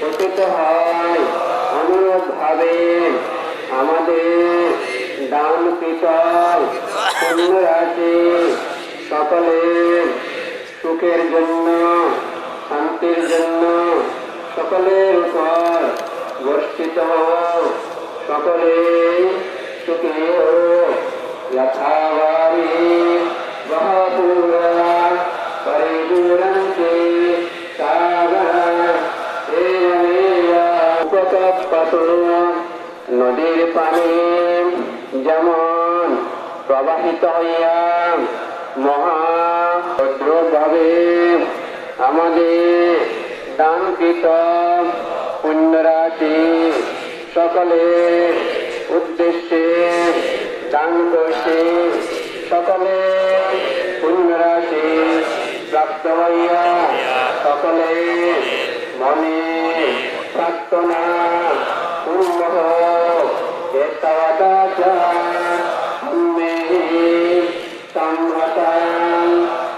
পতিত হয় অনুরূপ ভাবে আমাদের দান পিতল পুণ্য রাশি সকলের সুখের জন্য শান্তির জন্য সকলের উপর বর্ষিত হোক, সকলে সুখী হোক। যথাবারি বহপুরা পরিদূরন্তে নদীর পানি যেমন প্রবাহিত হইয়া মহাদ্রভাবে আমাদের দানকৃত পুণ্যরাশি সকলের উদ্দেশ্যে দান করছে, সকলে পুণ্যরাশি প্রাপ্ত হইয়া সকলে মনে প্রার্থনা পূর্ণ হোক।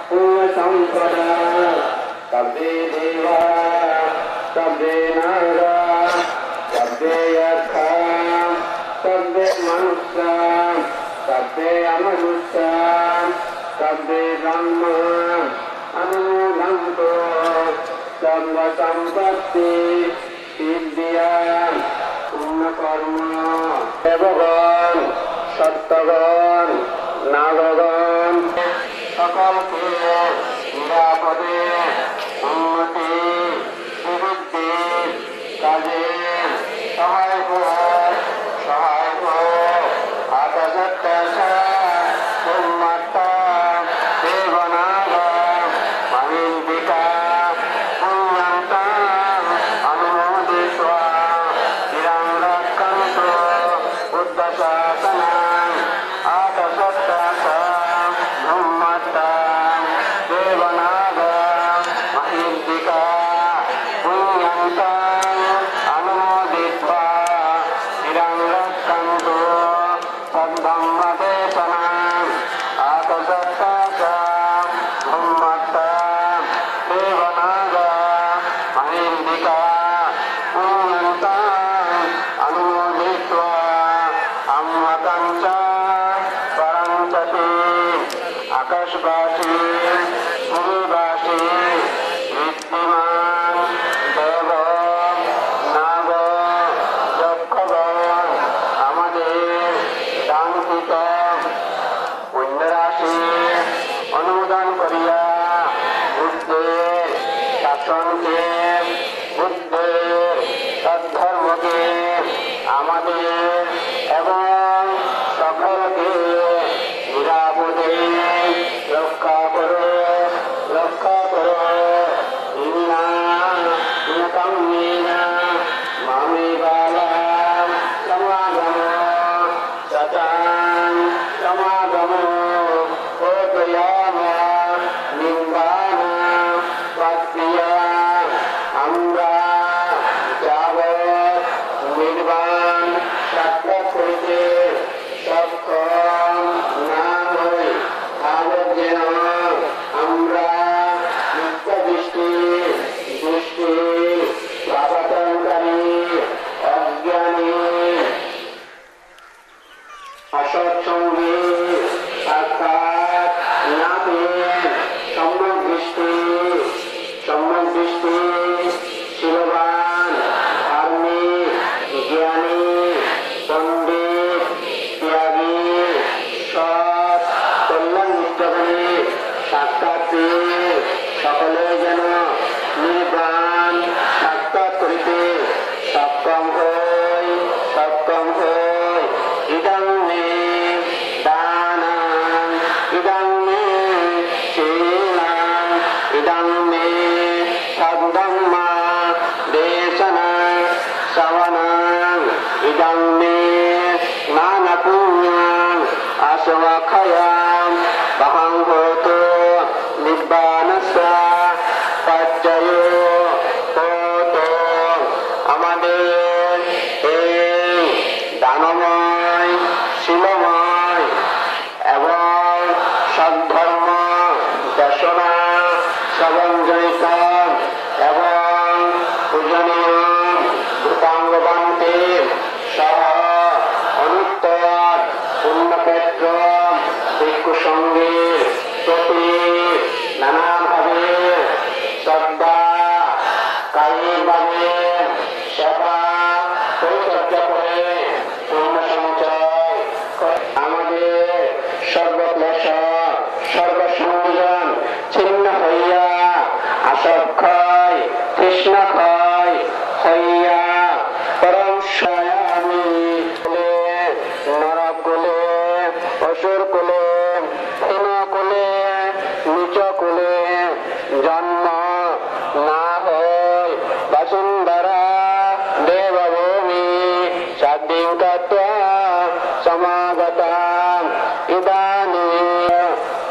পুণ্য সম্পদা সবে দেবা সবে নারা সবে অর্থা সবে মনুষ্য সবে অমনুষ্য সবে ব্রহ্ম অনুমোদন্ত সর্ব সম্পত্তি সিদ্ধিয়া পুণ্যকর্ম দেবগণ সত্যগণ নাগগণ সকলকে নিরাপদে উন্নতি সুবুদ্ধির কাজে সহায়ক আকাশাত্যাশা উন্মাত্তা দেবনাগ মহিন্দিকা পুণ্যান্তা অনুমোদিত্বা চিরাং রক্ষন্তু বুদ্ধশাসনাং আকাশাত্যাশা উন্মাত্তা দেবনাগ মহিন্দিকা পুণ্যান্তা অনুমোদিত্বা চিরাং রক্ষন্তু সদ্ধম্মদেশনাং আকাশাত্যাশা উন্মাত্তা দেবনাগ মহিন্দিকা পুণ্যান্তা অনুমোদিত্বা অম্মকঞ্চ পরঞ্চতি আকাশবাসী ভূমিবাসী বিদ্যমান দেব নাগ যক্ষগণ আমাদের দানকৃত পুণ্যরাশি অনুমোদন করিয়া বুদ্ধের শাসনকে বুদ্ধের সদ্ধর্মকে আমাদের এবং সকলকে নিরাপদে রক্ষা করো, রক্ষা করো। মামি বালা সমাগম সচাং সমাগম ওতয়াম নিম্বান পাত্রিয়া আমরা যাবৎ নির্বাণ সাক্ষাৎ করিতে সক্ষম না হই, তাবৎ যেন আমরা নিত্য দৃষ্টি দৃষ্টি প্রবর্তনকারী অজ্ঞানী অসৎসঙ্গী সাক্ষাৎ না পেয়ে সম্যক দৃষ্টি শীলবান ধার্মিক জ্ঞানী পণ্ডিত ত্যাগী সৎ কল্যাণ নিত্যকারী সাক্ষাৎ পেয়ে সকলে যেন নির্বাণ সাক্ষাৎ করিতে সক্ষম হই, সক্ষম হই। ইদং মে দানাং ইদং মে শীলাং ইদং মে সদ্ধম্মা দেশনাং শ্রবণাং ইদং মে স্নানপুণ্যাং আশমক্ষয়াং বহং হোতু নিব্বানস্য পচ্চয়ো হোতু। আমাদের এই দানময় শিলময় এবং সদ্ধর্ম দেশনা শ্রবণজনিত এবং পূজনীয় সঠিকভাবে সেবা পরিচর্যা করে পূর্ণ সঞ্চয় আমাদের সর্বক্লেশ সর্বসংযোজন ছিন্ন হইয়া আসক্ষয় তৃষ্ণাক্ষয় হইয়া পরম আমি নরক কুলে অসুর কুলে হীন কুলে নিচ কুলে জন্ম না হয় বসুন্ধরা দেবভূমি স্বাধীন তত্ত্ব সমাগতা ইদানী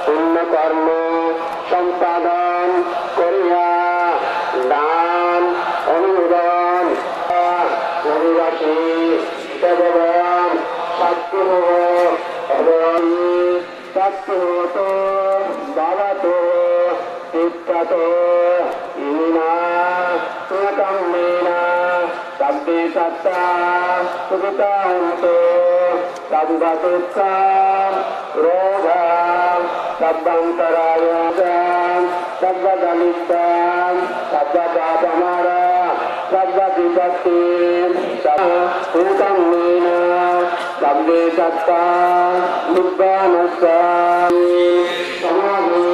পুণ্যকর্ম সম্পাদন করিয়া দান অনুদান অধিবাসী দেবগণ শাস্তি এবং তত্ত্বত বাবাত ইত্যাত ইমিনা কাম্যেনা তব্দে সত্তা সুবিতান্ত তদ্গতুৎসাম রোধাম তদ্বন্তরায়ম তদ্গদলিতাম তদ্গপাপমারা তদ্গতিপত্তিম সুকাম্যেনা তব্দে সত্তা নিব্বানস্যাম সমাধি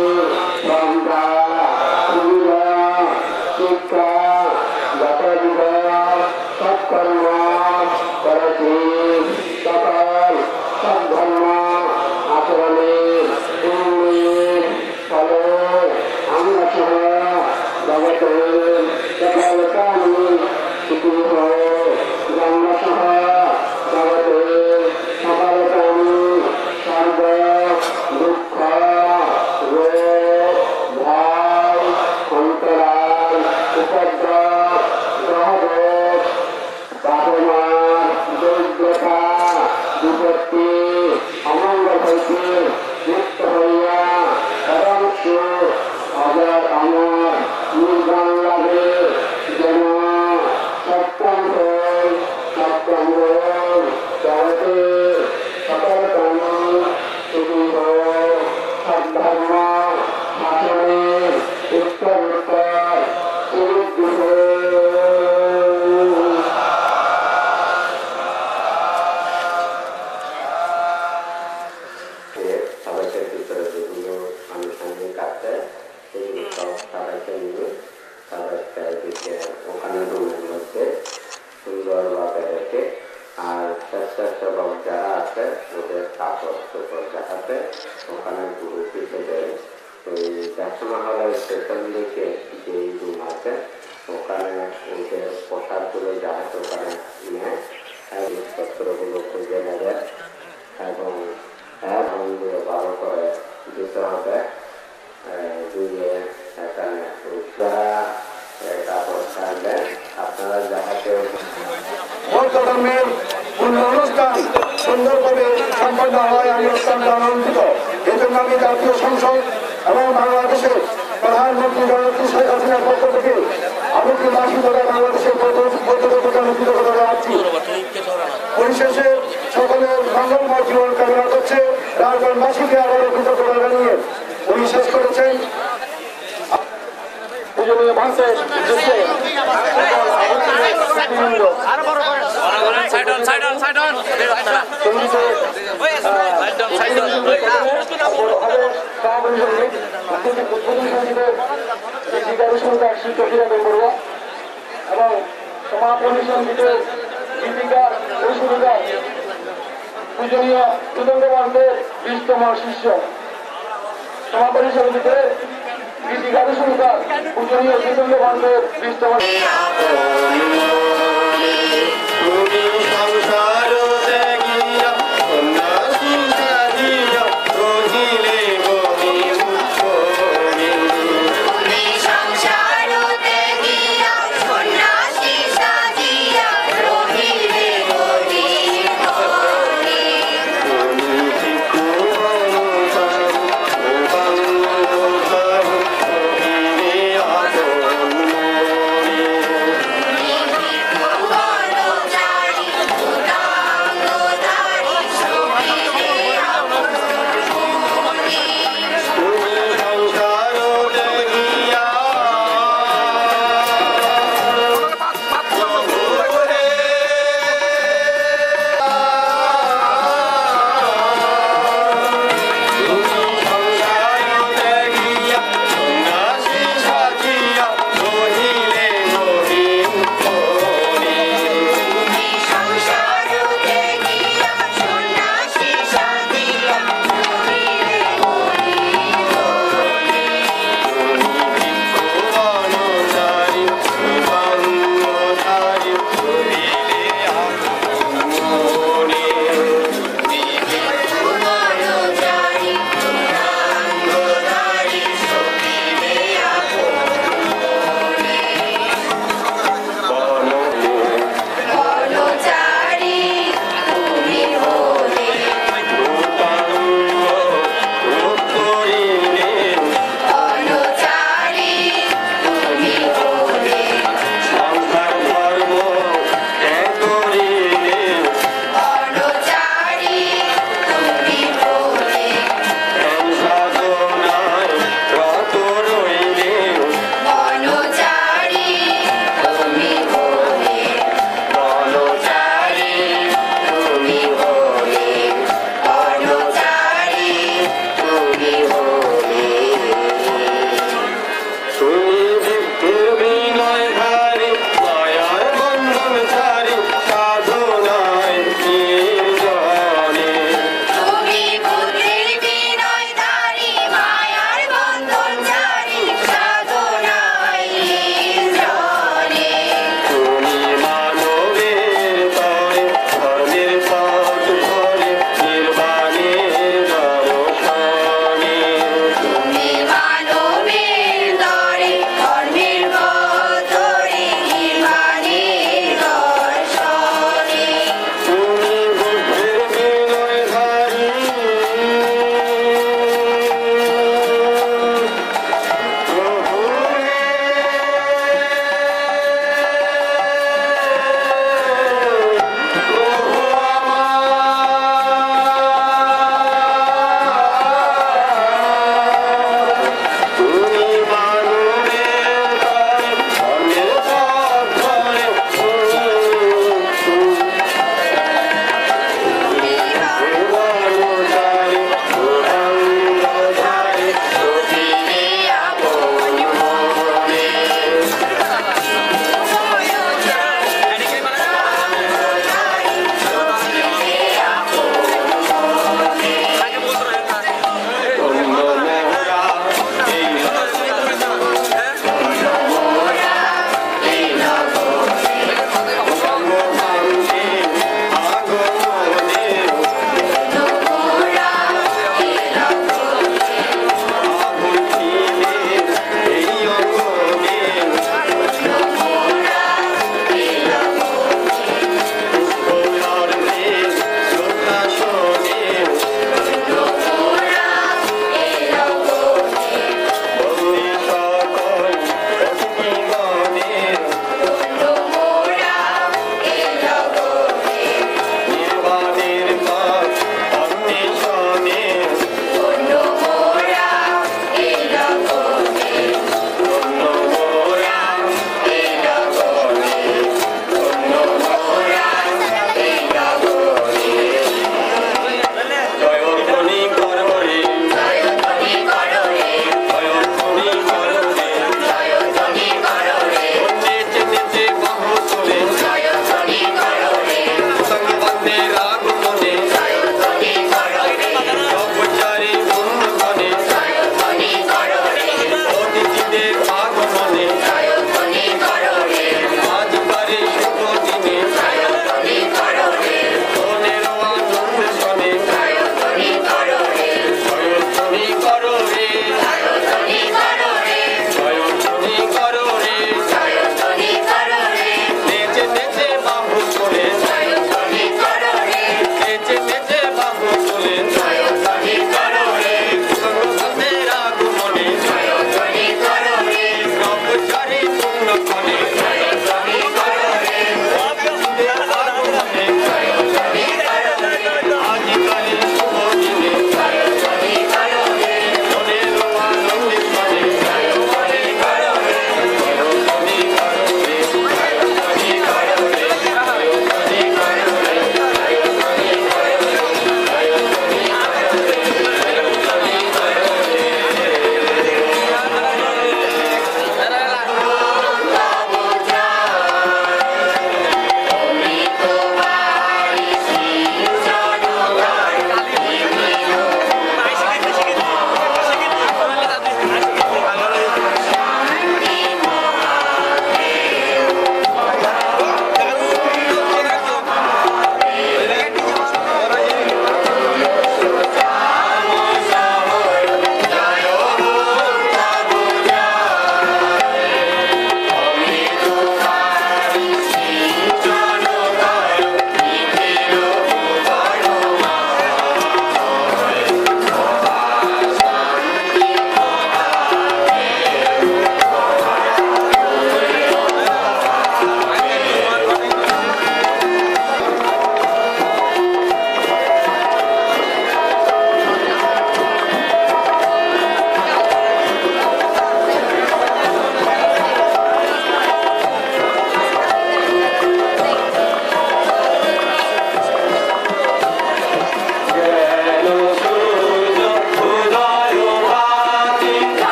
ব্রহ্মা পূজা শিক্ষা যতযুগ সৎকর্ম করছি সকল সদ্ধর্ম আচরণের পুণ্যের ফলে আমরা সহ জগতের সকল প্রাণী সুখী হয়ে জন্ম সহ জগতের সকল প্রাণী সর্ব দুঃখ রোগ ভয় অন্তরাল উপদ্রব গ্রহদোষ পাপমার দরিদ্রতা বিপত্তি অমঙ্গল হইতে মুক্ত হইয়া পরম সুখ অজর অমর নির্বাণ লাভে যেন সপ্তম জগতে সকল প্রাণী সুখী হোক সদ্ধর্ম শাসনের উত্তর উত্তর সমৃদ্ধি সবাইকে ভিতরে যেগুলো আনুষ্ঠানিক আছে সেগুলো সব সবাইকে নিয়ে সবাইকে দিকে ওখানে রুমের মধ্যে সুন্দরভাবে রেখে আর স্বেচ্ছাসেবক যারা আছে ওদের কাপড় চোপড় দেখাতে ওখানে গুরু পিঠে দেয় ওই দেশমা হলের স্টেশন দিকে যে রুম আছে ওখানে ওদের পোশাকগুলো যাহাতে ওখানে নেয় জিনিসপত্রগুলো খুঁজে নেবে এবং দিয়ে ভালো করে দিতে হবে দিয়ে এখানে কাপড় থাকবে আপনারা যাহাতে বৌদ্ধ ধর্মের পূর্ণ অনুষ্ঠান সুন্দরভাবে সম্পন্ন হয় আমি অত্যন্ত আনন্দিত। এই জন্য আমি জাতীয় সংসদ এবং বাংলাদেশের প্রধানমন্ত্রী জননেত্রী শেখ হাসিনার পক্ষ থেকে আবুদ্দিনবাসী দ্বারা বাংলাদেশের কৃতজ্ঞতা জানাচ্ছি। পরিশেষে সকলের মঙ্গলময় জীবন কামনা করছে রাজবাসীকে আবারও কৃতজ্ঞতা জানিয়ে উনি শেষ করেছেন পূজনীয় মানুষের এবং সমাপনী সঙ্গীতের গীতিকার ঐশ্বরিকার পূজনীয় কৃতজ্ঞবানদের 20তম শিষ্য সমাপনী সঙ্গীতে গীতিকার ঐশ্বরিকার পূজনীয় কৃতজ্ঞবানদের 20তম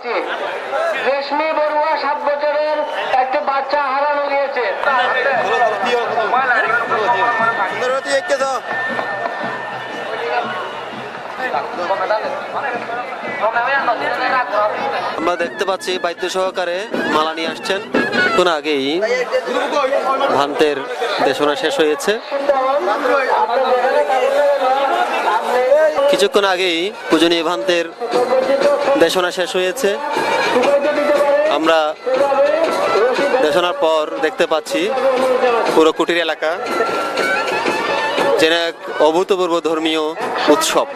পাচ্ছি রেশমি বড়ুয়া 7 বছরের একটা বাচ্চা হারানো গিয়েছে। আমরা দেখতে পাচ্ছি বাদ্য সহকারে মালা নিয়ে আসছেন। কোন আগেই ভান্তের দেশনা শেষ হয়েছে, কিছুক্ষণ আগেই পূজনীয় ভান্তের দেশনা শেষ হয়েছে। আমরা দেশনার পর দেখতে পাচ্ছি পুরো কুটির এলাকা যেন এক অভূতপূর্ব ধর্মীয় উৎসব।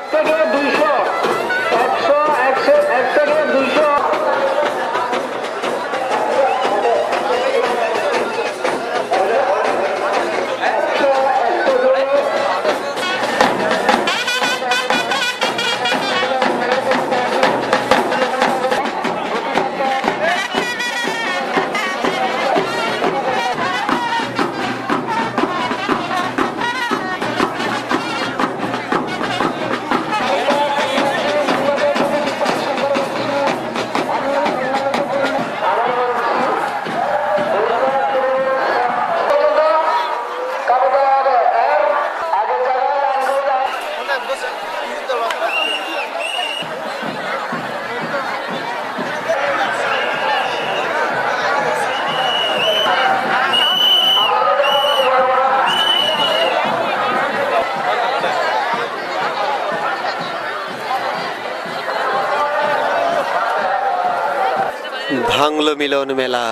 ভাঙলো মিলন মেলা,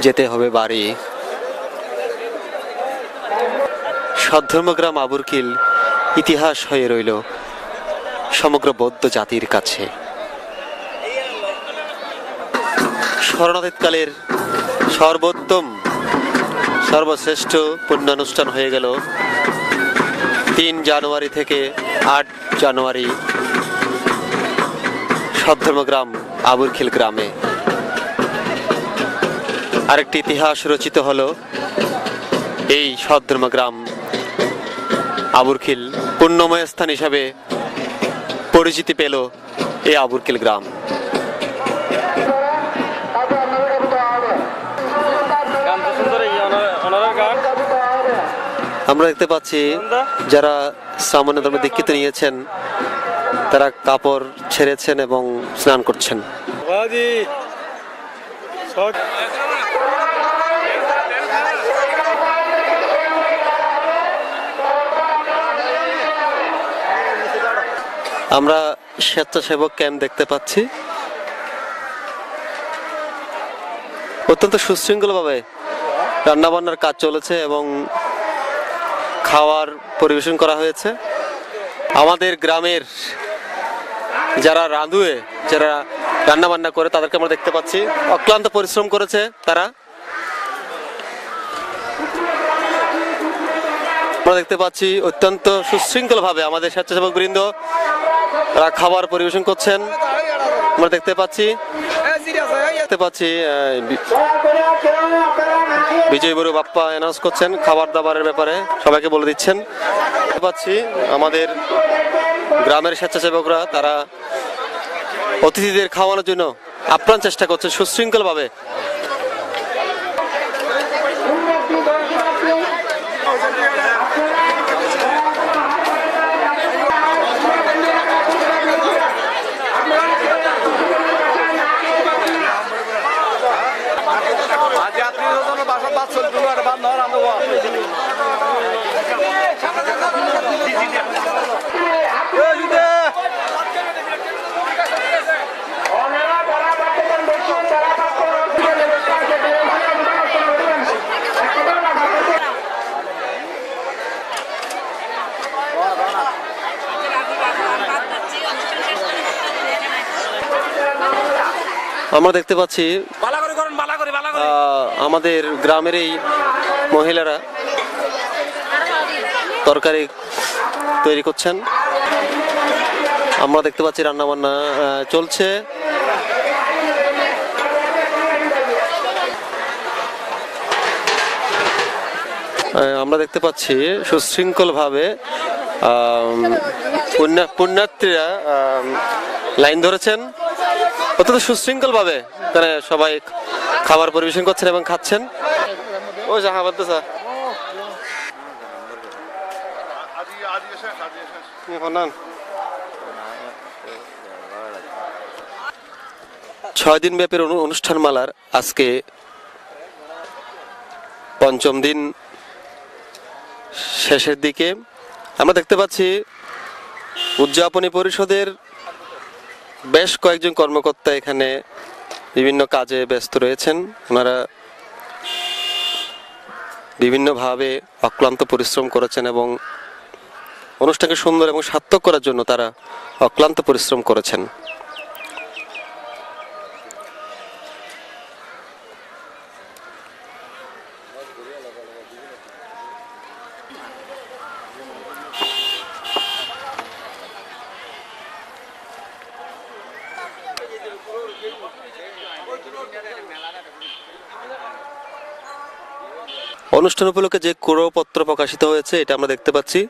যেতে হবে বাড়ি। সদ্ধর্মগ্রাম আবুরকিল ইতিহাস হয়ে রইল সমগ্র বৌদ্ধ জাতির কাছে। স্মরণাতীতকালের সর্বোত্তম সর্বশ্রেষ্ঠ পুণ্যানুষ্ঠান হয়ে গেল 3 জানুয়ারি থেকে 8 জানুয়ারি সদ্ধর্মগ্রাম আবুরকিল গ্রামে। আরেকটি ইতিহাস রচিত হলো এই সদ্ধর্মগ্রাম আবুরকিল পুণ্যময় স্থান হিসাবে পরিচিতি পেল এই আবুরকিল গ্রাম। আমরা দেখতে পাচ্ছি যারা সামান্য ধর্মে দীক্ষিত নিয়েছেন তারা কাপড় ছেড়েছেন এবং স্নান করছেন। আমরা স্বেচ্ছাসেবক ক্যাম্প দেখতে পাচ্ছি। অত্যন্ত সুশৃঙ্খলভাবে রান্নাবান্নার কাজ চলেছে এবং খাওয়ার পরিবেশন করা হয়েছে। আমাদের গ্রামের যারা রাঁধুয়ে, যারা রান্নাবান্না করে তাদেরকে আমরা দেখতে পাচ্ছি অক্লান্ত পরিশ্রম করেছে তারা। আমরা দেখতে পাচ্ছি অত্যন্ত সুশৃঙ্খলভাবে আমাদের স্বেচ্ছাসেবক বৃন্দ তারা খাবার পরিবেশন করছেন। আমরা দেখতে পাচ্ছি বিজয় বড়ু বাপ্পা অ্যানাউন্স করছেন খাবার দাবারের ব্যাপারে, সবাইকে বলে দিচ্ছেন। দেখতে পাচ্ছি আমাদের গ্রামের স্বেচ্ছাসেবকরা তারা অতিথিদের খাওয়ানোর জন্য আপ্রাণ চেষ্টা করছে সুশৃঙ্খলভাবে। আমরা দেখতে পাচ্ছি আমাদের গ্রামের এই মহিলারা তরকারি তৈরি করছেন। আমরা দেখতে পাচ্ছি রান্না বান্না চলছে। আমরা দেখতে পাচ্ছি সুশৃঙ্খলভাবে পুণ্যার্থীরা লাইন ধরেছেন অত্যন্ত সুশৃঙ্খল ভাবে এখানে সবাই খাবার পরিবেশন করছেন এবং খাচ্ছেন। ও জাহাবাদ স্যার ছয় দিন ব্যাপী অনুষ্ঠান মালার আজকে পঞ্চম দিন শেষের দিকে আমরা দেখতে পাচ্ছি উদযাপনী পরিষদের বেশ কয়েকজন কর্মকর্তা এখানে বিভিন্ন কাজে ব্যস্ত রয়েছেন। ওনারা বিভিন্নভাবে অক্লান্ত পরিশ্রম করেছেন এবং অনুষ্ঠানকে সুন্দর এবং সার্থক করার জন্য তারা অক্লান্ত পরিশ্রম করেছেন। অনুষ্ঠান উপলক্ষে যে করপত্র প্রকাশিত হয়েছে এটা আমরা দেখতে পাচ্ছি।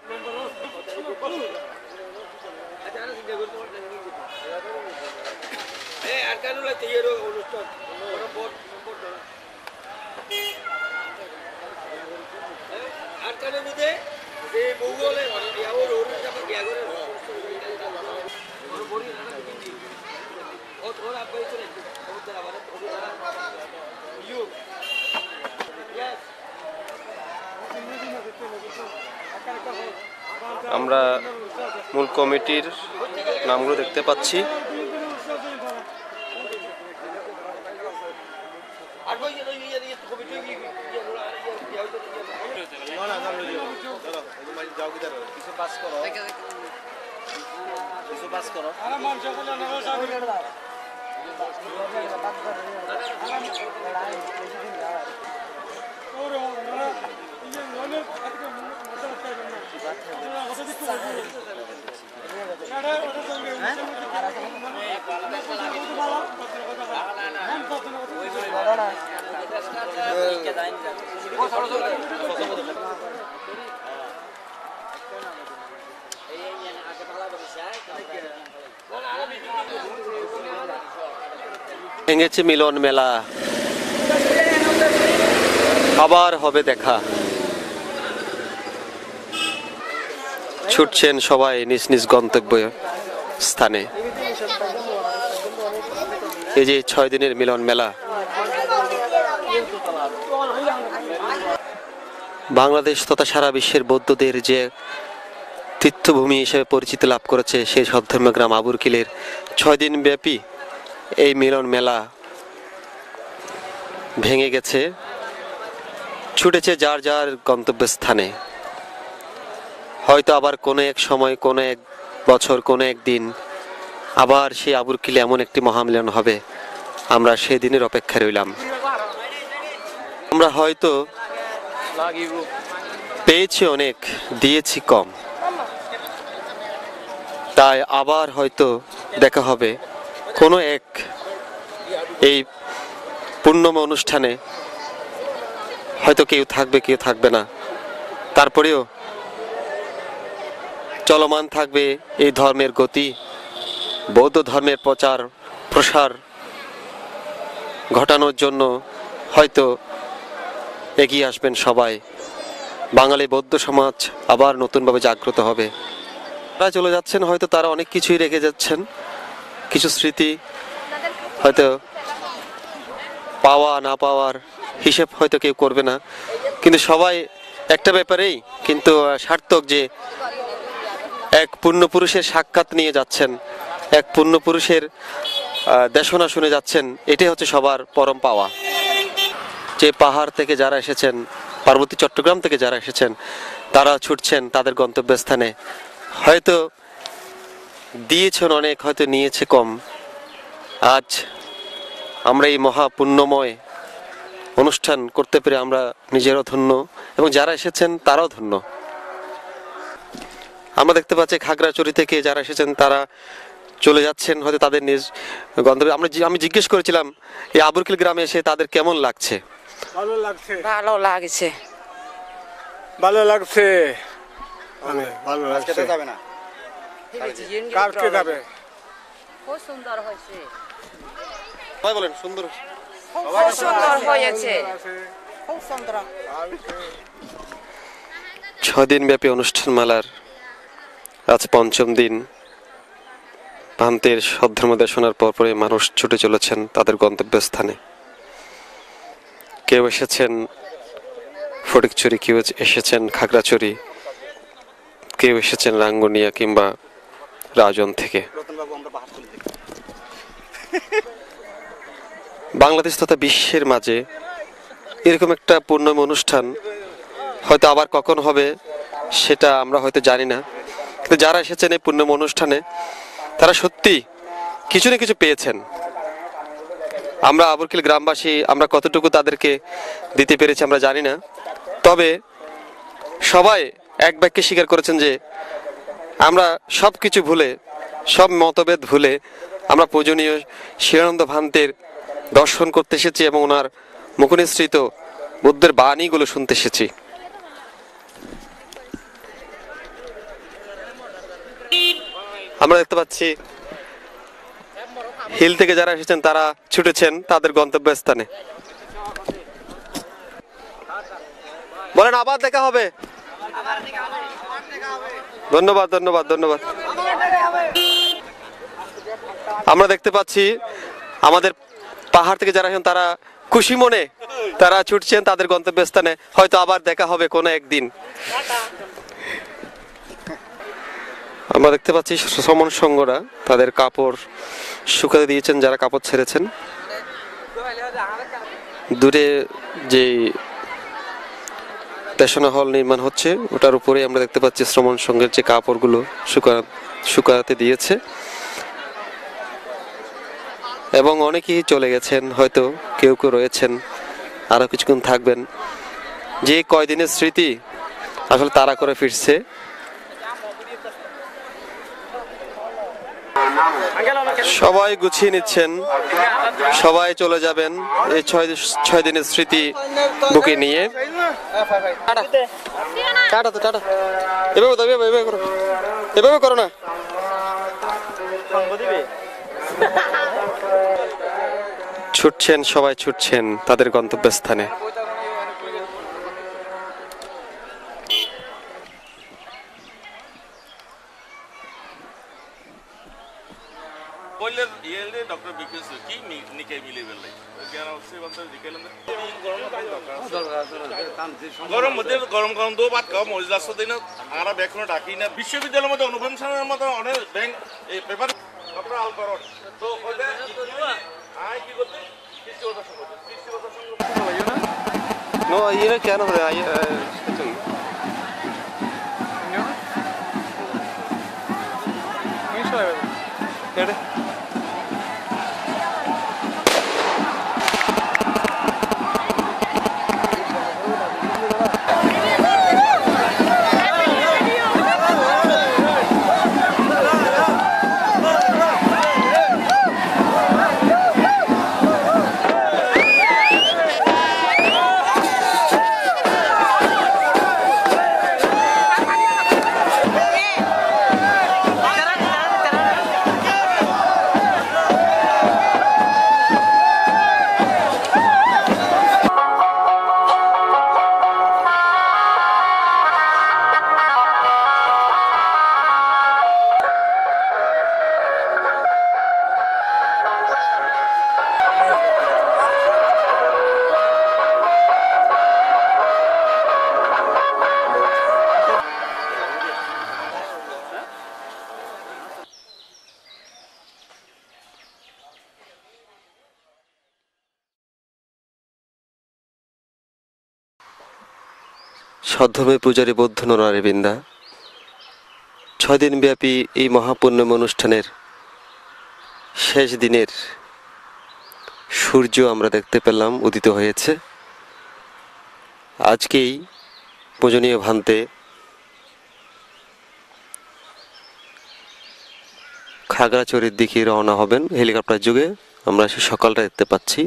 আমরা মূল কমিটির নামগুলো দেখতে পাচ্ছি। ভেঙেছে মিলন মেলা, আবার হবে দেখা। ছুটছেন সবাই নিজ নিজ গন্তব্য স্থানে। এই যে 6 দিনের মিলন মেলা বাংলাদেশ তথা সারা বিশ্বের বৌদ্ধদের যে তীর্থভূমি হিসেবে পরিচিতি লাভ করেছে সেই সদ্ধর্মীয় গ্রাম আবুরকিলের 6 দিন ব্যাপী এই মিলন মেলা ভেঙে গেছে, ছুটেছে যার যার গন্তব্য স্থানে। হয়তো আবার কোনো এক সময়, কোনো এক বছর, কোনো এক দিন আবার সেই আবুরকিলে এমন একটি মহামিলন হবে, আমরা সেই দিনের অপেক্ষায় রইলাম। আমরা হয়তো পেয়েছি অনেক, দিয়েছি কম, তাই আবার হয়তো দেখা হবে কোনো এক এই পূর্ণময় অনুষ্ঠানে। হয়তো কেউ থাকবে, কেউ থাকবে না, তারপরেও চলমান থাকবে এই ধর্মের গতি, বৌদ্ধ ধর্মের প্রচার প্রসার ঘটানোর জন্য হয়তো এগিয়ে আসবেন সবাই। বাঙালি বৌদ্ধ সমাজ আবার নতুনভাবে জাগ্রত হবে। তারা চলে যাচ্ছেন, হয়তো তারা অনেক কিছুই রেখে যাচ্ছেন, কিছু স্মৃতি হয়তো পাওয়া না পাওয়ার হিসেব হয়তো কেউ করবে না, কিন্তু সবাই একটা ব্যাপারেই কিন্তু সার্থক যে এক পূর্ণপুরুষের সাক্ষাৎ নিয়ে যাচ্ছেন, এক পূর্ণপুরুষের দেশনা শুনে যাচ্ছেন, এটাই হচ্ছে সবার পরম পাওয়া। যে পাহাড় থেকে যারা এসেছেন, পার্বতী চট্টগ্রাম থেকে যারা এসেছেন, তারা ছুটছেন তাদের গন্তব্যস্থানে। হয়তো দিয়েছেন অনেক, হয়তো নিয়েছে কম। আজ আমরা এই মহা পুণ্যময় অনুষ্ঠান করতে পেরে আমরা নিজেরাও ধন্য এবং যারা এসেছেন তারাও ধন্য। আমরা দেখতে পাচ্ছি খাগড়াছড়ি থেকে যারা এসেছেন তারা চলে যাচ্ছেন হয়তো তাদের নিজ গন্তব্যে। আমি জিজ্ঞেস করেছিলাম এই আবুরকিল গ্রামে এসে তাদের কেমন লাগছে। ভালো লাগছে, ভালো লাগছে, ভালো লাগছে, ভালো লাগছে। যাবে না, কালকে যাবে। খুব সুন্দর হয়েছে। ভাই বলেন সুন্দর খুব সুন্দর হয়েছে। 6 দিন ব্যাপী অনুষ্ঠান মেলার আজ পঞ্চম দিন। ভান্তের সদ্ধর্ম দেশনার পরপরই মানুষ ছুটে চলেছেন তাদের গন্তব্যস্থানে। কেউ এসেছেন ফটিকছড়ি, কেউ এসেছেন খাগড়াছড়ি, কেউ এসেছেন রাঙ্গুনিয়া কিংবা রাজন থেকে। বাংলাদেশ তথা বিশ্বের মাঝে এরকম একটা পূর্ণম অনুষ্ঠান হয়তো আবার কখন হবে সেটা আমরা হয়তো জানি না, কিন্তু যারা এসেছেন এই পূর্ণম অনুষ্ঠানে তারা সত্যি কিছু না কিছু পেয়েছেন। আমরা আবরকিল গ্রামবাসী আমরা কতটুকু তাদেরকে দিতে পেরেছি আমরা জানি না, তবে সবাই এক বাক্যে স্বীকার করেছেন যে আমরা সব কিছু ভুলে, সব মতভেদ ভুলে আমরা পূজনীয় শিবানন্দ ভান্তের দর্শন করতে এসেছি এবং ওনার মুখনিসৃত বুদ্ধের বাণীগুলো শুনতে এসেছি। আমরা দেখতে পাচ্ছি হিল থেকে যারা এসেছেন তারা ছুটেছেন তাদের গন্তব্যস্থানে। বলেন আবার দেখা হবে। ধন্যবাদ ধন্যবাদ ধন্যবাদ। আমরা দেখতে পাচ্ছি আমাদের পাহাড় থেকে যারা আছেন তারা খুশি মনে তারা ছুটছেন তাদের গন্তব্যস্থানে, হয়তো আবার দেখা হবে কোনো একদিন। আমরা দেখতে পাচ্ছি শ্রমণ সংঘরা তাদের কাপড় শুকাতে দিয়েছেন, যারা কাপড় ছেড়েছেন। দূরে যে স্টেশন হল নির্মাণ হচ্ছে ওটার উপরে আমরা দেখতে পাচ্ছি শ্রমণ সংঘের যে কাপড়গুলো শুকাতে দিয়েছে এবং অনেকেই চলে গেছেন, হয়তো কেউ কেউ রয়েছেন আরো কিছুক্ষণ থাকবেন। যে কয়দিনের স্মৃতি আসলে তারা করে ফিরছে। সবাই গুছিয়ে নিচ্ছেন, সবাই চলে যাবেন এই 6 দিনের স্মৃতি বুকে নিয়ে। এভাবে করো না। ছুটছেন, সবাই ছুটছেন তাদের গন্তব্যস্থানে। গরম মধ্যে গরম গরম দো ভাত খাওয়া মরিচ রাস্তা দিন আমরা ব্যাংক ডাকি না বিশ্ববিদ্যালয়ের মধ্যে অনুবেশনের মতো অনেক ব্যাংক এই পেপার আপনারা আল করুন তো আয় কি করতে No, yine kendi buraya. Nerede? সদ্ধর্মে পূজারী বৌদ্ধ নরনারীবৃন্দা, 6 দিন ব্যাপী এই মহাপুণ্যম অনুষ্ঠানের শেষ দিনের সূর্য আমরা দেখতে পেলাম উদিত হয়েছে। আজকেই পূজনীয় ভান্তে খাগড়াছড়ির দিকে রওনা হবেন হেলিকপ্টার যোগে। আমরা সে সকালটা দেখতে পাচ্ছি।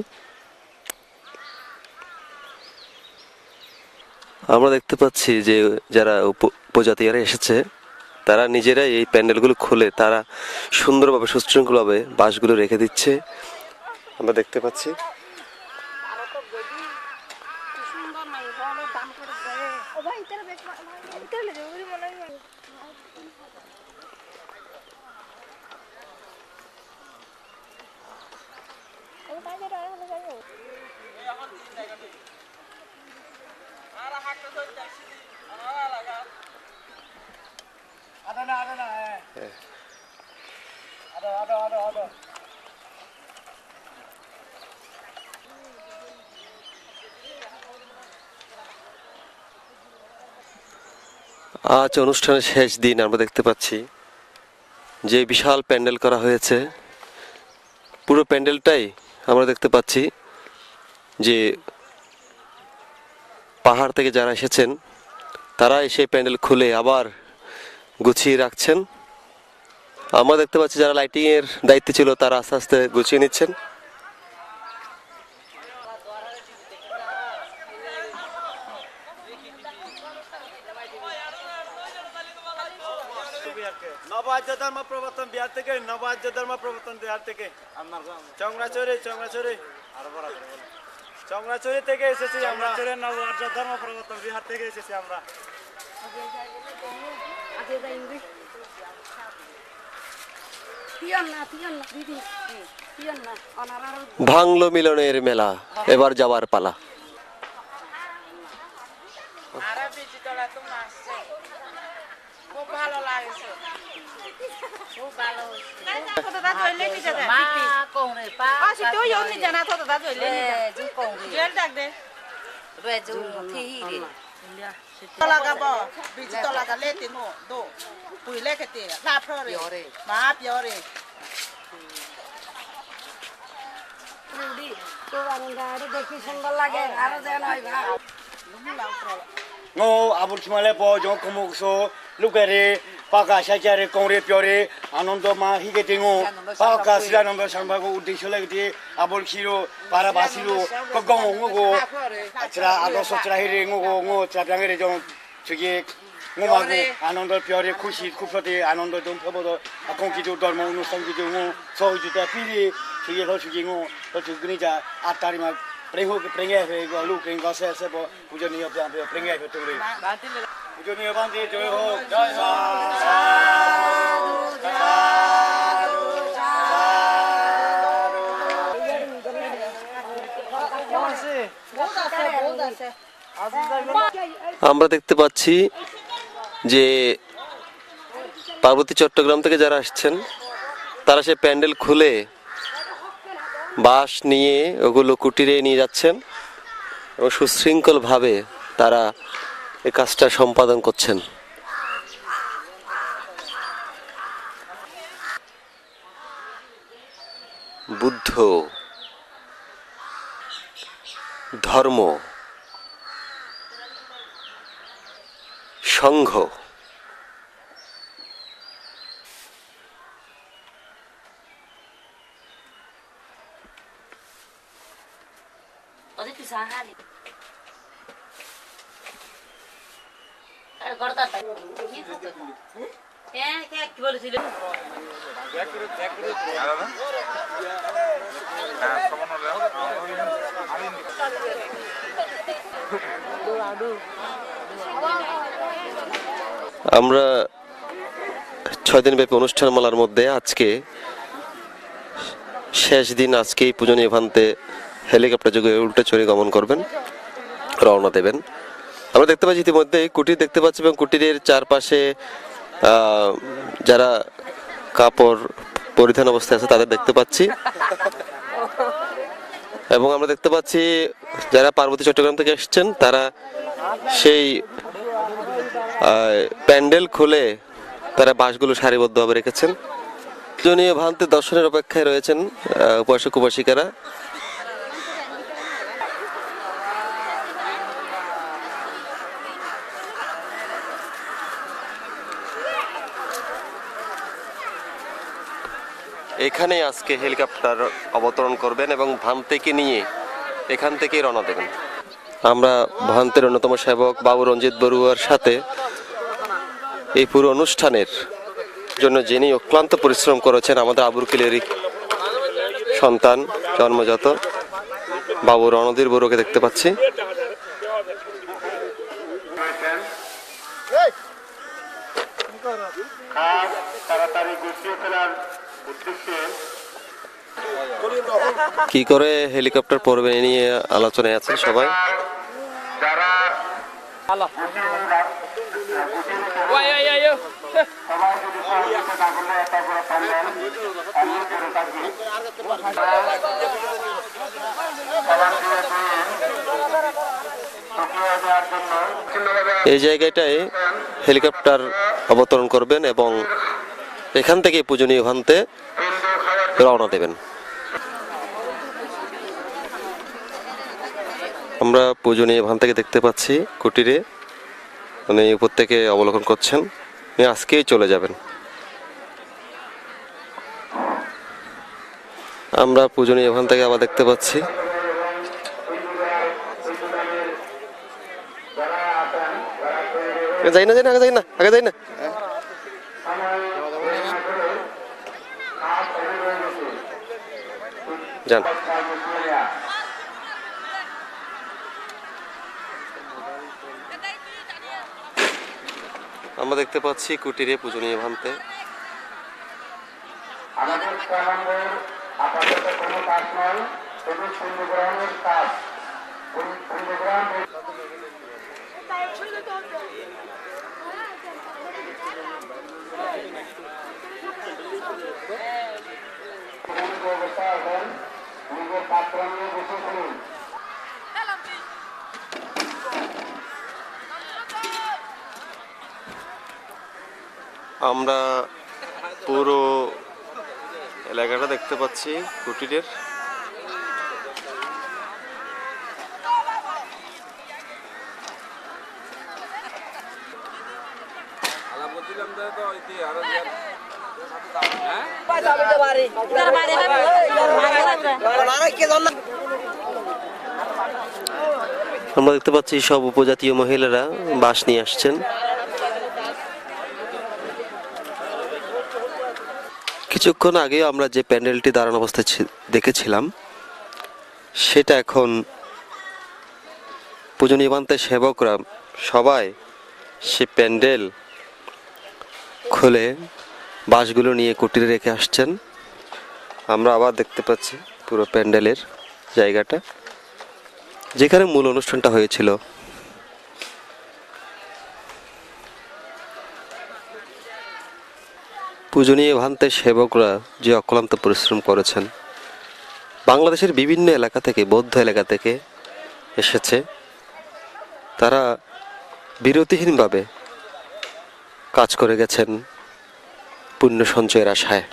আমরা দেখতে পাচ্ছি যে যারা উপজাতীয়রা এসেছে তারা নিজেরাই এই প্যান্ডেলগুলো খুলে তারা সুন্দরভাবে সুশৃঙ্খলভাবে বাঁশগুলো রেখে দিচ্ছে আমরা দেখতে পাচ্ছি। আজ অনুষ্ঠানের শেষ দিন আমরা দেখতে পাচ্ছি যে বিশাল প্যান্ডেল করা হয়েছে। পুরো প্যান্ডেলটাই আমরা দেখতে পাচ্ছি যে পাহাড় থেকে যারা এসেছেন তারা এসে প্যান্ডেল খুলে আবার গুছিয়ে রাখছেন। আমরা দেখতে পাচ্ছি যারা লাইটিং এর দায়িত্বে ছিল তারা আস্তে আস্তে গুছিয়ে নিচ্ছেন। নবাজ্য ধর্ম প্রবর্তন বিহার থেকে নবাজ্য ধর্ম প্রবর্তন বিহার থেকে চংরাচুরি থেকে এসেছি আমরা। নবাজ্য ধর্ম প্রবর্তন বিহার থেকে এসেছি আমরা। ভাঙলো মিলনের মেলা, এবার যাওয়ার পালা। খুব ভালো লাগছে, খুব ভালো লাগাবো বিজি তো লাগালে তিনো দো পুই লেখতে লাভ রে মা পিওরে দেখি সুন্দর লাগে আরো যেন ngô abul chimale po jong kumukso lukere paka shachare kongre pyore anondo ma higetingo paka silanondo sambhago uddesho lagti abul khiro para basilo kogong ngo achra adoso chrahere ngo chapangere jong chige ngomago anondo pyore khushi khupate anondo jong thobodo akongkijo dharma অনুষ্ঠান kijo ngo sojuta pili chige tho chige ngo to chugni ja atari ma Prengai fe go lu pring go se bo pujaniya pyam pe prengai fe ture pujaniya bande joy ho jai sa আমরা দেখতে পাচ্ছি যে পার্বতী চট্টগ্রাম থেকে যারা আসছেন তারা সে প্যান্ডেল খুলে বাঁশ নিয়ে ওগুলো কুটিরে নিয়ে যাচ্ছেন এবং সুশৃঙ্খলভাবে তারা এই কাজটা সম্পাদন করছেন। বুদ্ধ ধর্ম সংঘ আমরা 6 দিন ব্যাপী অনুষ্ঠানমালার মধ্যে আজকে শেষ দিন, আজকেই পূজনীয় ভান্তে হেলিকপ্টার যোগে উল্টেছড়ি গমন করবেন, রওনা দেবেন। আমরা দেখতে পাচ্ছি ইতিমধ্যে কুটির দেখতে পাচ্ছি এবং কুটিরের চারপাশে যারা কাপড় পরিধান অবস্থায় আছে তাদের দেখতে পাচ্ছি এবং আমরা দেখতে পাচ্ছি যারা পার্বতী চট্টগ্রাম থেকে এসেছেন তারা সেই প্যান্ডেল খুলে তারা বাঁশগুলো সারিবদ্ধভাবে রেখেছেন। পূজনীয় ভান্তে দর্শনের অপেক্ষায় রয়েছেন উপাসক উপাসিকারা। এখানে আজকে হেলিকপ্টার অবতরণ করবেন এবং ভান্তেকে নিয়ে এখান থেকেই রওনা দেবেন। আমরা ভান্তের অন্যতম সেবক বাবু রঞ্জিত বড়ুয়ার সাথে এই পুরো অনুষ্ঠানের জন্য যিনি অক্লান্ত পরিশ্রম করেছেন আমাদের আবুরকিলেরই সন্তান জন্মজাত বাবু রণধীর বড়ুকে দেখতে পাচ্ছি। কি করে হেলিকপ্টার পড়বে এ নিয়ে আলোচনায় আছেন সবাই। এই জায়গাটায় হেলিকপ্টার অবতরণ করবেন এবং এখান থেকে পূজনীয় ভান্তে রওনা দেবেন। আমরা পূজনীয় ভান থেকে দেখতে পাচ্ছি কুটিরে উনি উপর থেকে অবলোকন করছেন, উনি আজকেই চলে যাবেন। আমরা পূজনীয় ভান থেকে আবার দেখতে পাচ্ছি যাই না আগে যাই না যান। আমরা দেখতে পাচ্ছি কুটিরে পূজনীয় ভান্তে আপাতত কোনো কাজ নয়, শুধু সূর্যগ্রহণের কাজ। নিজের পাত্র নিয়ে বসে করুন। আমরা পুরো এলাকাটা দেখতে পাচ্ছি কুটিরের। আমরা দেখতে পাচ্ছি সব উপজাতীয় মহিলারা বাঁশ নিয়ে আসছেন। কিছুক্ষণ আগে আমরা যে প্যান্ডেলটি দাঁড়ানো অবস্থায় দেখেছিলাম সেটা এখন পূজনীয় ভান্তের সেবকরা সবাই সে প্যান্ডেল খুলে বাঁশগুলো নিয়ে কুটিরে রেখে আসছেন। আমরা আবার দেখতে পাচ্ছি পুরো প্যান্ডেলের জায়গাটা যেখানে মূল অনুষ্ঠানটা হয়েছিল। পূজনীয় ভান্তের সেবকরা যে অক্লান্ত পরিশ্রম করেছেন, বাংলাদেশের বিভিন্ন এলাকা থেকে, বৌদ্ধ এলাকা থেকে এসেছে, তারা বিরতিহীনভাবে কাজ করে গেছেন পুণ্য সঞ্চয়ের আশায়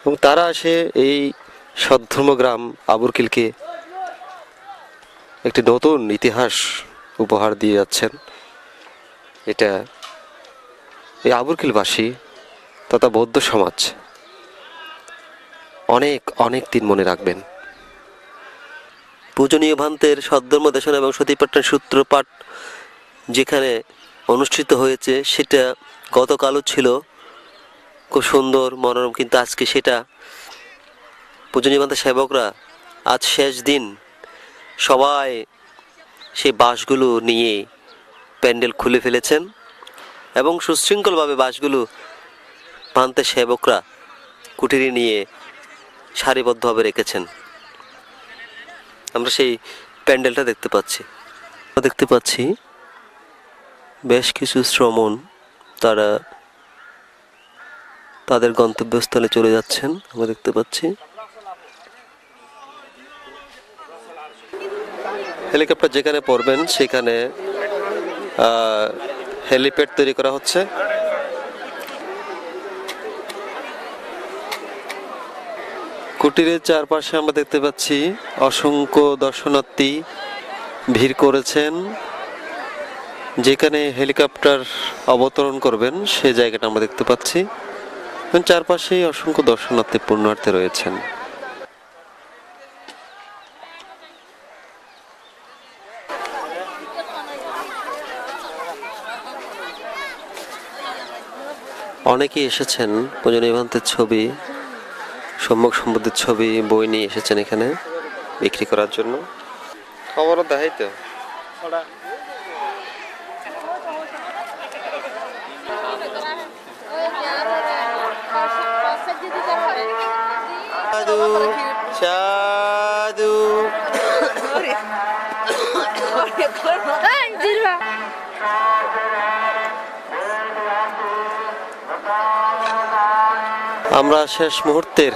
এবং তারা এসে এই সদ্ধর্ম গ্রাম আবুরকিলকে একটি নতুন ইতিহাস উপহার দিয়ে যাচ্ছেন। এটা এই আবুরকিলবাসী তথা বৌদ্ধ সমাজ অনেক অনেক দিন মনে রাখবেন। পূজনীয় ভান্তের সদ্ধর্ম দেশন এবং সতীপাট্টান সূত্রপাঠ যেখানে অনুষ্ঠিত হয়েছে সেটা গতকালও ছিল খুব সুন্দর মনোরম, কিন্তু আজকে সেটা পূজনীয় ভান্তের সেবকরা আজ শেষ দিন সবাই সেই বাঁশগুলো নিয়ে প্যান্ডেল খুলে ফেলেছেন এবং সুশৃঙ্খলভাবে বাঁশগুলো ভান্তের সেবকরা কুটিরে নিয়ে সারিবদ্ধভাবে রেখেছেন। আমরা সেই প্যান্ডেলটা দেখতে পাচ্ছি বেশ কিছু শ্রমণ তারা তাদের গন্তব্যস্থলে চলে যাচ্ছেন। আমরা দেখতে পাচ্ছি হেলিকপ্টার যেখানে পড়বেন সেখানে হেলিপ্যাড তৈরি করা হচ্ছে। কুটিরের চারপাশে আমরা দেখতে পাচ্ছি অসংখ্য দর্শনার্থী ভিড় করেছেন। যেখানে হেলিকপ্টার অবতরণ করবেন সেই জায়গাটা আমরা দেখতে পাচ্ছি এবং চারপাশেই অসংখ্য দর্শনার্থী পুণ্যার্থী রয়েছেন। অনেকেই এসেছেন পূজনীয় ভান্তের ছবি, সম্মুখ সম্পত্তির ছবি, বই নিয়ে এসেছেন এখানে বিক্রি করার জন্য। খবরও দেখাই তো। সাধু আমরা শেষ মুহূর্তের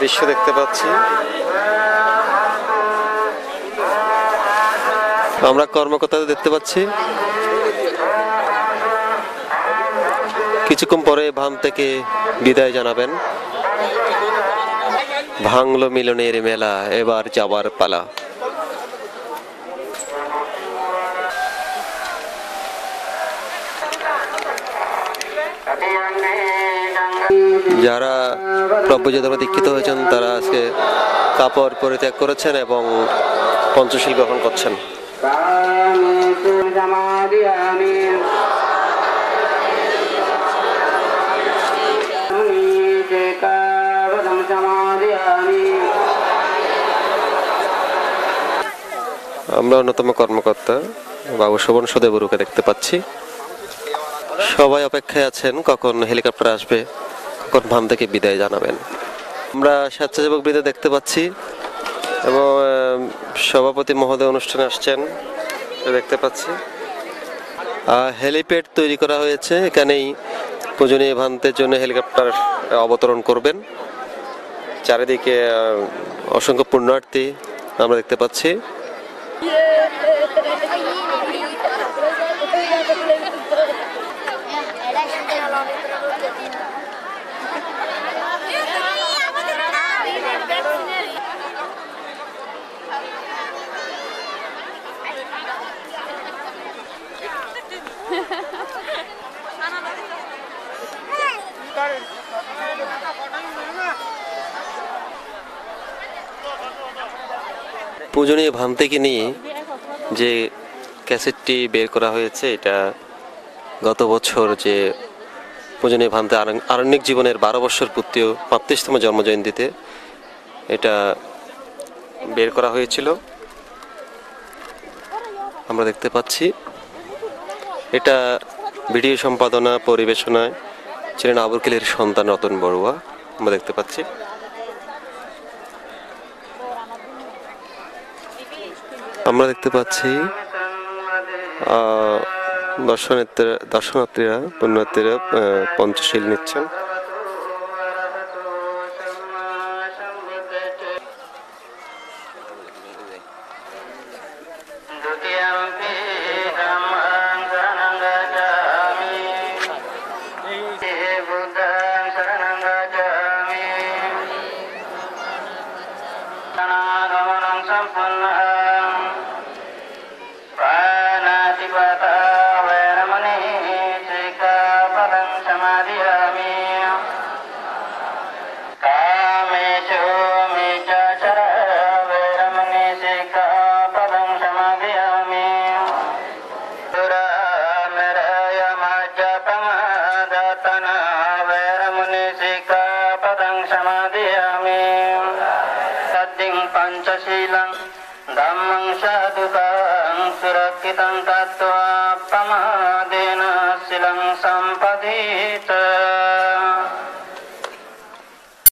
দৃশ্য দেখতে পাচ্ছি। আমরা কর্মকর্তাদের দেখতে পাচ্ছি। কিছুক্ষণ পরে ভান থেকে বিদায় জানাবেন। ভাঙলো মিলনের মেলা, এবার যাবার পালা। যারা প্রভুজে দীক্ষিত হয়েছেন তারা আজকে কাপড় পরিত্যাগ করেছেন এবং পঞ্চশীল গ্রহণ করছেন। আমরা অন্যতম কর্মকর্তা বাবু শোভন সুদেবরুকে দেখতে পাচ্ছি। সবাই অপেক্ষায় আছেন কখন হেলিকপ্টার আসবে, কখন ভান থেকে বিদায় জানাবেন। আমরা স্বেচ্ছাসেবক বৃন্দ দেখতে পাচ্ছি এবং সভাপতি মহোদয় অনুষ্ঠানে আসছেন দেখতে পাচ্ছি। হেলিপ্যাড তৈরি করা হয়েছে, এখানেই পূজনীয় ভান্তের জন্য হেলিকপ্টার অবতরণ করবেন। চারিদিকে অসংখ্য পুণ্যার্থী আমরা দেখতে পাচ্ছি। পূজনীয় ভান থেকে নিয়ে যে ক্যাসেটটি বের করা হয়েছে, এটা গত বছর যে পূজনীয় ভান্তে আরণ্যিক জীবনের 12 বছর পূর্তি 35তম জন্মজয়ন্তীতে এটা বের করা হয়েছিল। আমরা দেখতে পাচ্ছি এটা ভিডিও সম্পাদনা পরিবেশনায় ছিলেন আবুরকিলের সন্তান রতন বড়ুয়া। আমরা দেখতে পাচ্ছি দর্শনার্থীরা পুণ্যার্থীরা পঞ্চশীল নিচ্ছেন। पंचशीलं धम्मं साधुकं सुरक्षितं तत्त्वा प्रमादेन शीलं सम्पदीत